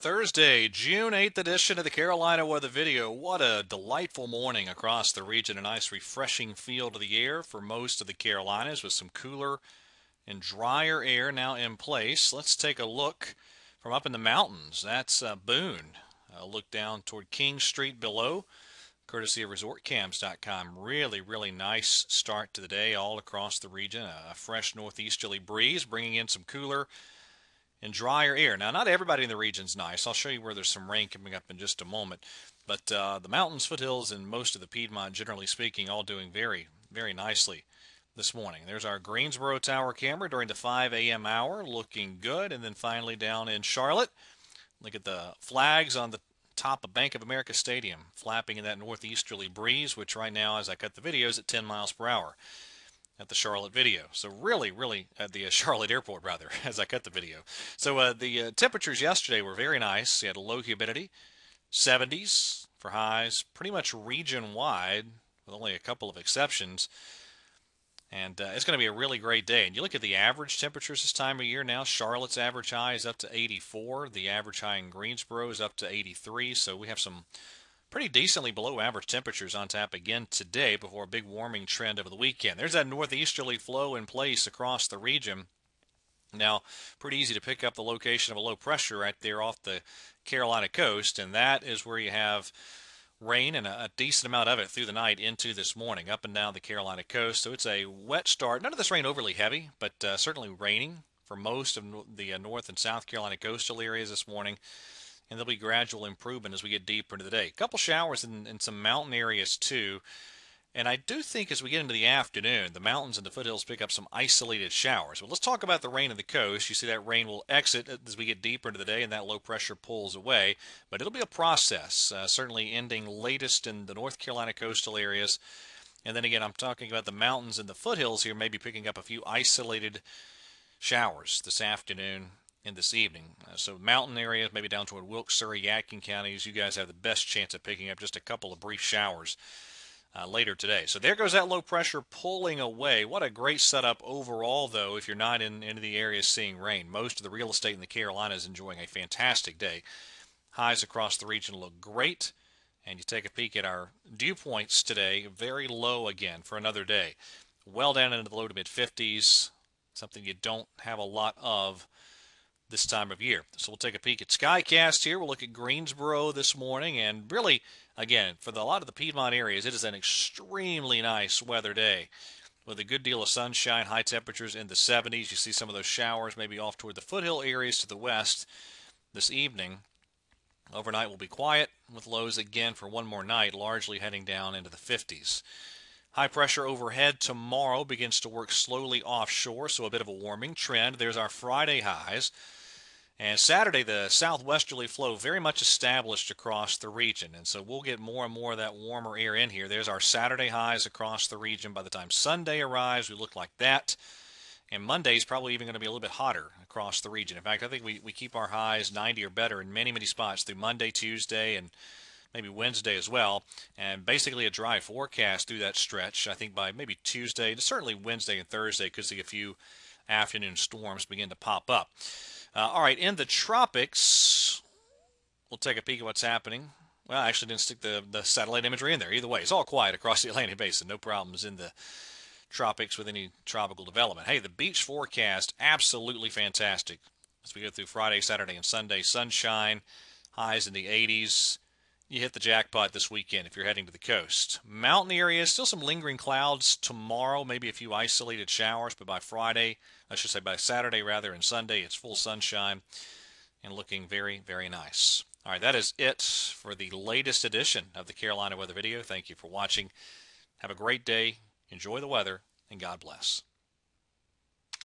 Thursday, June 8th edition of the Carolina Weather Video. What a delightful morning across the region. A nice refreshing feel to the air for most of the Carolinas with some cooler and drier air now in place. Let's take a look from up in the mountains. That's Boone. A look down toward King Street below, courtesy of resortcams.com. Really nice start to the day all across the region. A fresh northeasterly breeze bringing in some cooler and drier air. Now, not everybody in the region's nice. I'll show you where there's some rain coming up in just a moment. But the mountains, foothills, and most of the Piedmont, generally speaking, all doing very nicely this morning. There's our Greensboro Tower camera during the 5 a.m. hour, looking good. And then finally down in Charlotte, look at the flags on the top of Bank of America Stadium, flapping in that northeasterly breeze, which right now, as I cut the video, is at 10 miles per hour at the Charlotte video. So really at the Charlotte airport rather, as I cut the video. So the temperatures yesterday were very nice. You had a low humidity, 70s for highs, pretty much region wide with only a couple of exceptions. And it's going to be a really great day. And you look at the average temperatures this time of year now. Charlotte's average high is up to 84. The average high in Greensboro is up to 83. So we have some pretty decently below average temperatures on tap again today before a big warming trend over the weekend. There's that northeasterly flow in place across the region. Now, pretty easy to pick up the location of a low pressure right there off the Carolina coast, and that is where you have rain and a decent amount of it through the night into this morning up and down the Carolina coast. So it's a wet start. None of this rain overly heavy, but certainly raining for most of the North and South Carolina coastal areas this morning. And there'll be gradual improvement as we get deeper into the day. A couple showers in some mountain areas too. And I do think as we get into the afternoon, the mountains and the foothills pick up some isolated showers. But let's talk about the rain on the coast. You see that rain will exit as we get deeper into the day and that low pressure pulls away. But it'll be a process, certainly ending latest in the North Carolina coastal areas. And then again, I'm talking about the mountains and the foothills here, maybe picking up a few isolated showers this afternoon and this evening. So mountain areas, maybe down toward Wilkes, Surrey, Yadkin counties, you guys have the best chance of picking up just a couple of brief showers later today. So there goes that low pressure pulling away. What a great setup overall, though, if you're not in any of the areas seeing rain. Most of the real estate in the Carolinas enjoying a fantastic day. Highs across the region look great. And you take a peek at our dew points today, very low again for another day. Well down into the low to mid 50s, something you don't have a lot of this time of year. So we'll take a peek at Skycast here. We'll look at Greensboro this morning. And really, again, for a lot of the Piedmont areas, it is an extremely nice weather day with a good deal of sunshine, high temperatures in the 70s. You see some of those showers maybe off toward the foothill areas to the west this evening. Overnight will be quiet with lows again for one more night, largely heading down into the 50s. High pressure overhead tomorrow begins to work slowly offshore, so a bit of a warming trend. There's our Friday highs. And Saturday, the southwesterly flow very much established across the region. And so we'll get more and more of that warmer air in here. There's our Saturday highs across the region. By the time Sunday arrives, we look like that. And Monday's probably even going to be a little bit hotter across the region. In fact, I think we keep our highs 90 or better in many spots through Monday, Tuesday, and maybe Wednesday as well. And basically a dry forecast through that stretch. I think by maybe Tuesday, certainly Wednesday and Thursday, could see a few afternoon storms begin to pop up. All right, in the tropics, we'll take a peek at what's happening. Well, I actually didn't stick the satellite imagery in there. Either way, it's all quiet across the Atlantic Basin. No problems in the tropics with any tropical development. Hey, the beach forecast, absolutely fantastic. As we go through Friday, Saturday, and Sunday, sunshine, highs in the 80s. You hit the jackpot this weekend if you're heading to the coast. Mountain areas, still some lingering clouds tomorrow, maybe a few isolated showers, but by Friday, I should say by Saturday rather, and Sunday, it's full sunshine and looking very nice. All right, that is it for the latest edition of the Carolina Weather Video. Thank you for watching. Have a great day. Enjoy the weather, and God bless.